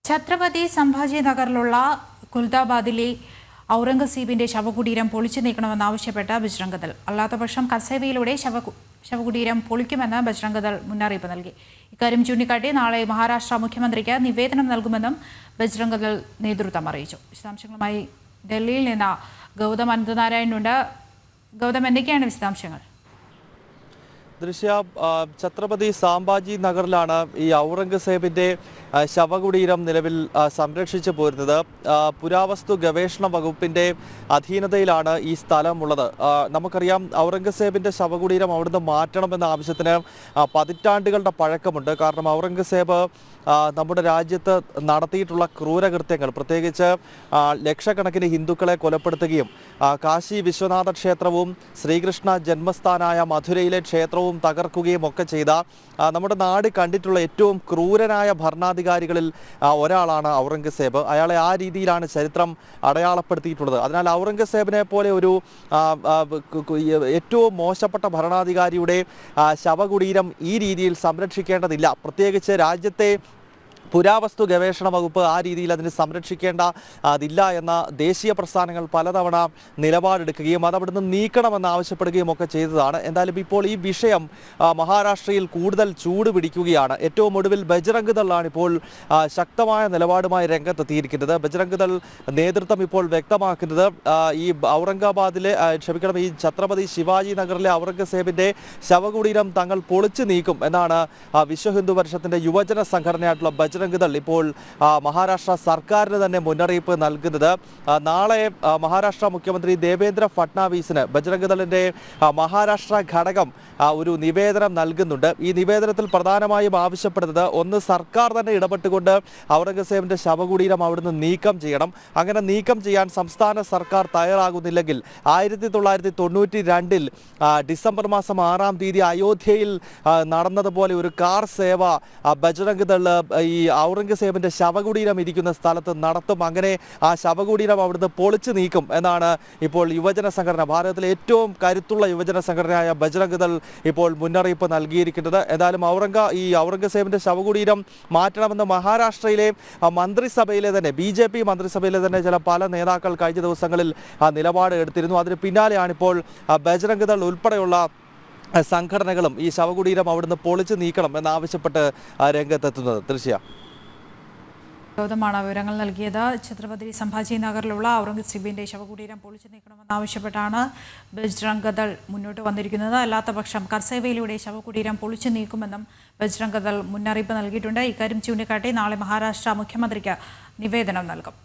ഛത്രപതി സംഭാജി നഗറിലുള്ള കുൽദാബാദിലെ ഔറംഗസീബിന്റെ ശവകുടീരം പൊളിച്ചു നീക്കണമെന്നാവശ്യപ്പെട്ട് ബജ്രംഗദൾ. അല്ലാത്തപക്ഷം കസേവയിലൂടെ ശവകുടീരം പൊളിക്കുമെന്ന് ബജ്രംഗദൾ മുന്നറിയിപ്പ് നൽകി. ഇക്കാര്യം ചൂണ്ടിക്കാട്ടി നാളെ മഹാരാഷ്ട്ര മുഖ്യമന്ത്രിക്ക് നിവേദനം നൽകുമെന്നും ബജ്രംഗദൾ നേതൃത്വം അറിയിച്ചു. വിശദാംശങ്ങളുമായി ഡൽഹിയിൽ നിന്ന് ഗൗതം അനന്തനാരായണനുണ്ട്. ഗൗതം, എന്തൊക്കെയാണ് വിശദാംശങ്ങൾ? ദൃശ്യ ഛത്രപതി സാംഭാജി നഗറിലാണ് ഈ ഔറംഗസേബിന്റെ ശവകുടീരം നിലവിൽ സംരക്ഷിച്ചു പോരുന്നത്. പുരാവസ്തു ഗവേഷണ വകുപ്പിന്റെ അധീനതയിലാണ് ഈ സ്ഥലമുള്ളത്. നമുക്കറിയാം, ഔറംഗസേബിന്റെ ശവകുടീരം അവിടുന്ന് മാറ്റണമെന്ന ആവശ്യത്തിന് പതിറ്റാണ്ടുകളുടെ പഴക്കമുണ്ട്. കാരണം ഔറംഗസേബ് നമ്മുടെ രാജ്യത്ത് നടത്തിയിട്ടുള്ള ക്രൂരകൃത്യങ്ങൾ, പ്രത്യേകിച്ച് ലക്ഷക്കണക്കിന് ഹിന്ദുക്കളെ കൊലപ്പെടുത്തുകയും കാശി വിശ്വനാഥ ക്ഷേത്രവും ശ്രീകൃഷ്ണ ജന്മസ്ഥാനായ മധുരയിലെ ക്ഷേത്രവും തകർക്കുകയും ഒക്കെ ചെയ്ത നമ്മുടെ നാട് കണ്ടിട്ടുള്ള ഏറ്റവും ക്രൂരനായ ഭരണാധികാരികളിൽ ഒരാളാണ് ഔറംഗസേബ്. അയാളെ ആ രീതിയിലാണ് ചരിത്രം അടയാളപ്പെടുത്തിയിട്ടുള്ളത്. അതിനാൽ ഔറംഗസേബിനെ പോലെ ഒരു ഏറ്റവും മോശപ്പെട്ട ഭരണാധികാരിയുടെ ശവകുടീരം ഈ രീതിയിൽ സംരക്ഷിക്കേണ്ടതില്ല. പ്രത്യേകിച്ച് രാജ്യത്തെ പുരാവസ്തു ഗവേഷണ വകുപ്പ് ആ രീതിയിൽ അതിന് സംരക്ഷിക്കേണ്ടതില്ല എന്ന ദേശീയ പ്രസ്ഥാനങ്ങൾ പലതവണ നിലപാടെടുക്കുകയും അതവിടുന്ന് നീക്കണമെന്ന് ആവശ്യപ്പെടുകയും ഒക്കെ ചെയ്തതാണ്. എന്തായാലും ഇപ്പോൾ ഈ വിഷയം മഹാരാഷ്ട്രയിൽ കൂടുതൽ ചൂട് പിടിക്കുകയാണ്. ഏറ്റവും ഒടുവിൽ ബജ്രംഗ് ദളാണ് ഇപ്പോൾ ശക്തമായ നിലപാടുമായി രംഗത്തെത്തിയിരിക്കുന്നത്. ബജ്രംഗ് ദൾ നേതൃത്വം ഇപ്പോൾ വ്യക്തമാക്കുന്നത് ഈ ഈ ഛത്രപതി ശിവാജി നഗറിലെ ഔറംഗസേബിന്റെ ശവകുടീരം തങ്ങൾ പൊളിച്ചു നീക്കും എന്നാണ് വിശ്വ ഹിന്ദു പരിഷത്തിന്റെ യുവജന സംഘടനയായിട്ടുള്ള ബജ്രംഗ് ദൾ ഇപ്പോൾ മഹാരാഷ്ട്ര സർക്കാരിന് തന്നെ മുന്നറിയിപ്പ് നൽകുന്നത്. നാളെ മഹാരാഷ്ട്ര മുഖ്യമന്ത്രി ദേവേന്ദ്ര ഫട്നാവിസിന് ബജ്രംഗ് ദളിന്റെ മഹാരാഷ്ട്ര ഘടകം ഒരു നിവേദനം നൽകുന്നുണ്ട്. ഈ നിവേദനത്തിൽ പ്രധാനമായും ആവശ്യപ്പെടുന്നത്, ഒന്ന്, സർക്കാർ തന്നെ ഇടപെട്ടുകൊണ്ട് ഔറംഗസേബിന്റെ ശവകുടീരം അവിടുന്ന് നീക്കം ചെയ്യണം. അങ്ങനെ നീക്കം ചെയ്യാൻ സംസ്ഥാന സർക്കാർ തയ്യാറാകുന്നില്ലെങ്കിൽ 1992 ഡിസംബർ മാസം 6-ാം തീയതി അയോധ്യയിൽ നടന്നതുപോലെ ഒരു കാർ സേവ ബജ്രംഗ് ദൾ ഈ ഔറംഗസേബിന്റെ ശവകുടീരം ഇരിക്കുന്ന സ്ഥലത്ത് നടത്തും. അങ്ങനെ ആ ശവകുടീരം അവിടുന്ന് പൊളിച്ചു നീക്കും എന്നാണ് ഇപ്പോൾ യുവജന സംഘടന, ഭാരതത്തിലെ ഏറ്റവും കരുത്തുള്ള യുവജന സംഘടനയായ ബജ്രംഗ് ദൾ ഇപ്പോൾ മുന്നറിയിപ്പ് നൽകിയിരിക്കുന്നത്. എന്തായാലും ഈ ഔറംഗസേബിന്റെ ശവകുടീരം മാറ്റണമെന്ന് മഹാരാഷ്ട്രയിലെ മന്ത്രിസഭയിലെ തന്നെ BJP മന്ത്രിസഭയിലെ തന്നെ പല നേതാക്കൾ കഴിഞ്ഞ ദിവസങ്ങളിൽ നിലപാട് എടുത്തിരുന്നു. അതിന് പിന്നാലെയാണ് ഇപ്പോൾ ബജ്രംഗ് ദൾ ഉൾപ്പെടെയുള്ള സംഘടനകളും ഈ ശവകുടീരം അവിടുന്ന് പൊളിച്ചു നീക്കണം എന്നാവശ്യപ്പെട്ട് രംഗത്തെത്തുന്നത്. ദൃശ്യ ഗൗതമാണ് വിവരങ്ങൾ നൽകിയത്. ഛത്രപതി സംഭാജി നഗറിലുള്ള ഔറംഗസീബിന്റെ ശവകുടീരം പൊളിച്ചു നീക്കണമെന്നാവശ്യപ്പെട്ടാണ് ബജ്രംഗ് ദൾ മുന്നോട്ട് വന്നിരിക്കുന്നത്. അല്ലാത്തപക്ഷം കർസേവയിലൂടെ ശവകുടീരം പൊളിച്ചു നീക്കുമെന്നും ബജ്രംഗ് ദൾ മുന്നറിയിപ്പ് നൽകിയിട്ടുണ്ട്. ഇക്കാര്യം ചൂണ്ടിക്കാട്ടി നാളെ മഹാരാഷ്ട്ര മുഖ്യമന്ത്രിക്ക് നിവേദനം നൽകും.